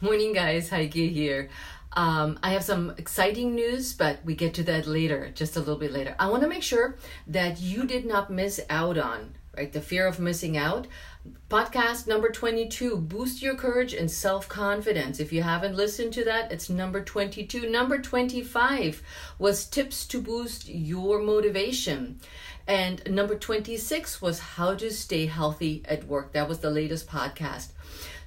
Morning, guys. Heike here. I have some exciting news, but we get to that later, just a little bit later. I want to make sure that you did not miss out on, right? The fear of missing out. Podcast number 22, Boost Your Courage and Self-Confidence. If you haven't listened to that, it's number 22. Number 25 was Tips to Boost Your Motivation. And number 26 was How to Stay Healthy at Work. That was the latest podcast.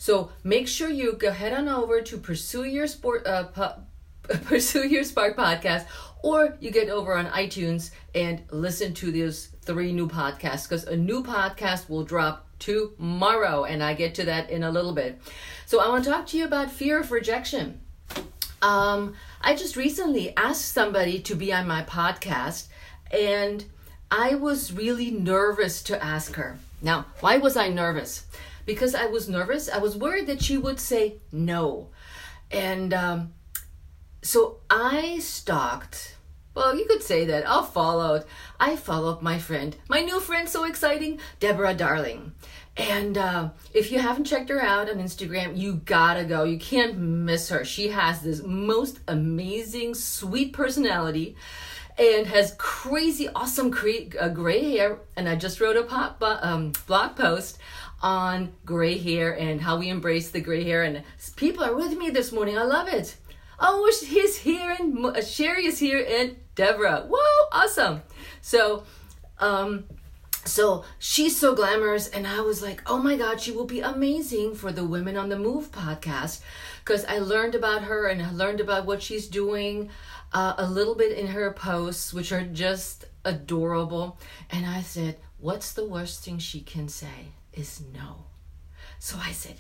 So make sure you go head on over to Pursue Your Spark podcast, or you get over on iTunes and listen to these 3 new podcasts, because a new podcast will drop tomorrow, and I get to that in a little bit. So I want to talk to you about fear of rejection. I just recently asked somebody to be on my podcast, and I was really nervous to ask her. Now, why was I nervous? Because I was nervous. I was worried that she would say no. And so I stalked. Well, you could say that. I followed my friend, my new friend, so exciting, Deborah Darling. And if you haven't checked her out on Instagram, you gotta go. You can't miss her. She has this most amazing, sweet personality and has crazy, awesome gray hair. And I just wrote a blog post on gray hair and how we embrace the gray hair. And people are with me this morning. I love it. Oh, he's here, and Sherry is here, and Deborah. Whoa, awesome. So she's so glamorous, and I was like, oh my God, she will be amazing for the Women on the Move podcast, because I learned about her and I learned about what she's doing a little bit in her posts, which are just adorable. And I said, what's the worst thing she can say is no. So I said,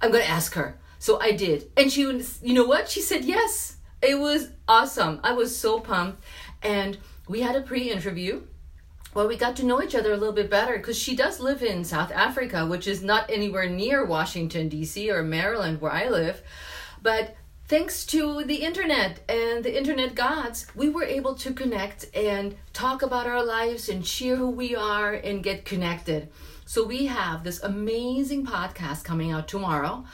I'm going to ask her. So I did. And she, you know what? She said yes. It was awesome. I was so pumped. And we had a pre-interview where we got to know each other a little bit better, because she does live in South Africa, which is not anywhere near Washington, D.C. or Maryland, where I live. But thanks to the internet and the internet gods, we were able to connect and talk about our lives and share who we are and get connected. So we have this amazing podcast coming out tomorrow.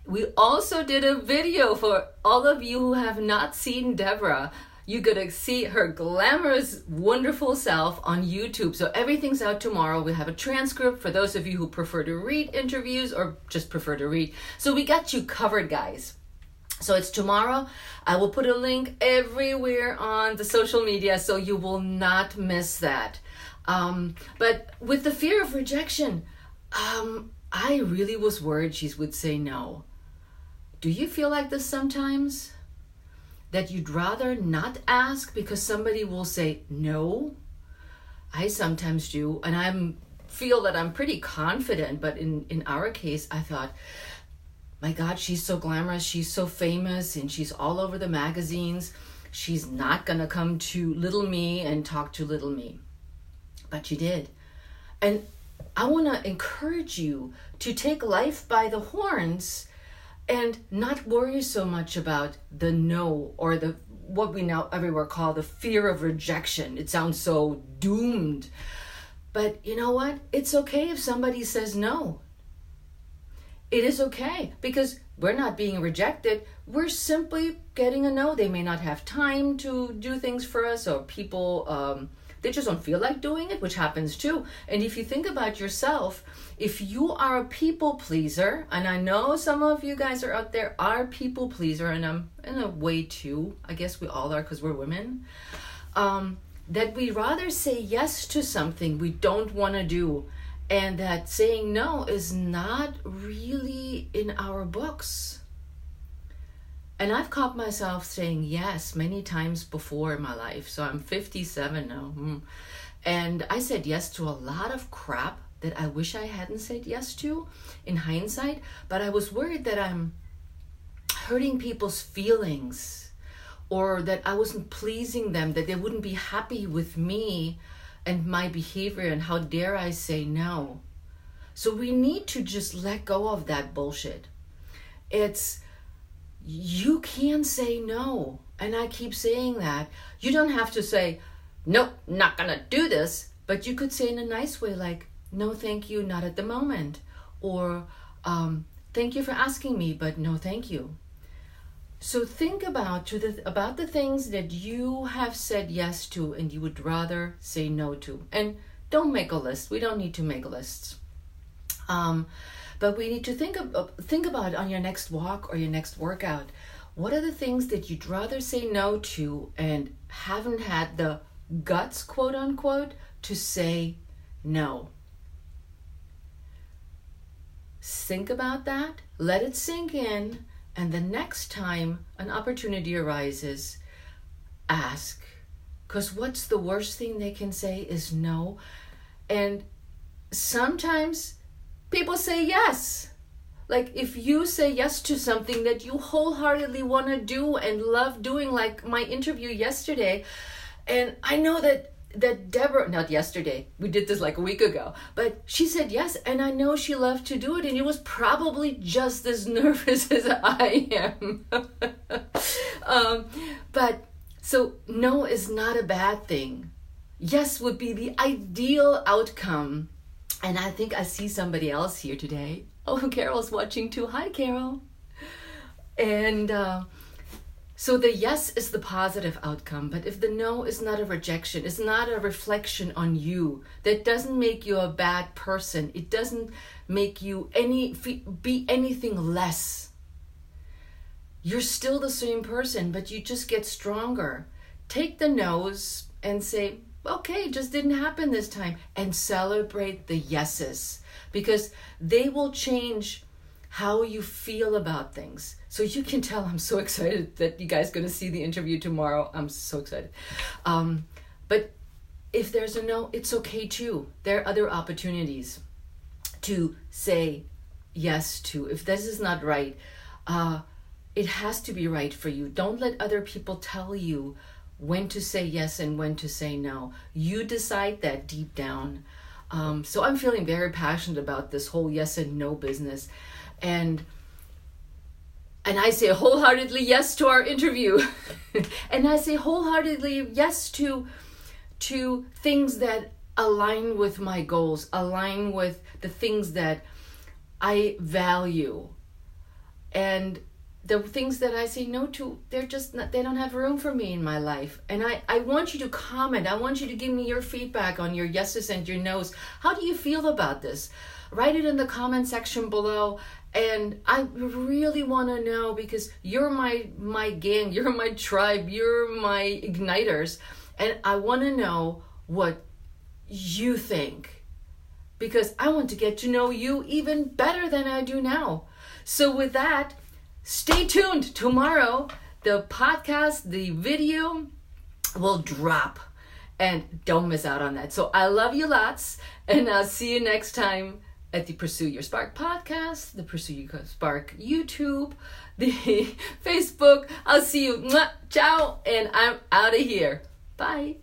We also did a video for all of you who have not seen Deborah. You're going to see her glamorous, wonderful self on YouTube. So everything's out tomorrow. We have a transcript for those of you who prefer to read interviews or just prefer to read. So we got you covered, guys. So it's tomorrow. I will put a link everywhere on the social media so you will not miss that. But with the fear of rejection, I really was worried she would say no. Do you feel like this sometimes? That you'd rather not ask because somebody will say no? I sometimes do, and I feel that I'm pretty confident, but in our case, I thought, my God, she's so glamorous, she's so famous, and she's all over the magazines. She's not gonna come to little me and talk to little me. But she did. And I wanna encourage you to take life by the horns and not worry so much about the no, or the what we now everywhere call the fear of rejection. It sounds so doomed. But you know what? It's okay if somebody says no. It is okay, because we're not being rejected. We're simply getting a no. They may not have time to do things for us, or people, they just don't feel like doing it, which happens too. And if you think about yourself, if you are a people pleaser, and I know some of you guys are out there are people pleaser, and I'm in a way too, I guess we all are because we're women, that we rather say yes to something we don't want to do, and that saying no is not really in our books. And I've caught myself saying yes many times before in my life. So I'm 57 now. And I said yes to a lot of crap that I wish I hadn't said yes to in hindsight. But I was worried that I'm hurting people's feelings, or that I wasn't pleasing them, that they wouldn't be happy with me and my behavior, and how dare I say no. So we need to just let go of that bullshit. You can say no. And I keep saying that. You don't have to say, nope, not gonna do this. But you could say in a nice way, like, no, thank you, not at the moment. Or, thank you for asking me, but no thank you. So think about the things that you have said yes to and you would rather say no to. And don't make a list. We don't need to make lists. But we need to think about on your next walk or your next workout. What are the things that you'd rather say no to and haven't had the guts, quote unquote, to say no? Think about that. Let it sink in. And the next time an opportunity arises, ask. Because what's the worst thing they can say is no. And sometimes people say yes. Like if you say yes to something that you wholeheartedly want to do and love doing, like my interview yesterday, and I know that Deborah, not yesterday, we did this like a week ago, but she said yes, and I know she loved to do it, and it was probably just as nervous as I am. But so no is not a bad thing. Yes would be the ideal outcome. And I think I see somebody else here today. Oh, Carol's watching too. Hi, Carol. And so the yes is the positive outcome, but if the no is not a rejection, it's not a reflection on you, that doesn't make you a bad person. It doesn't make you be anything less. You're still the same person, but you just get stronger. Take the no's and say, okay, it just didn't happen this time, and celebrate the yeses, because they will change how you feel about things. So you can tell I'm so excited that you guys are going to see the interview tomorrow. I'm so excited. But if there's a no, it's okay too. There are other opportunities to say yes to. If this is not right, it has to be right for you. Don't let other people tell you when to say yes and when to say no. You decide that deep down. So I'm feeling very passionate about this whole yes and no business. And I say wholeheartedly yes to our interview. And I say wholeheartedly yes to things that align with my goals, align with the things that I value. And the things that I say no to, they're just not, they don't have room for me in my life. And I want you to comment. I want you to give me your feedback on your yeses and your nos. How do you feel about this? Write it in the comment section below. And I really want to know, because you're my gang, you're my tribe, you're my igniters. And I want to know what you think, because I want to get to know you even better than I do now. So with that, stay tuned. Tomorrow, the podcast, the video will drop. And don't miss out on that. So I love you lots. And I'll see you next time at the Pursue Your Spark podcast, the Pursue Your Spark YouTube, the Facebook. I'll see you. Ciao. And I'm out of here. Bye.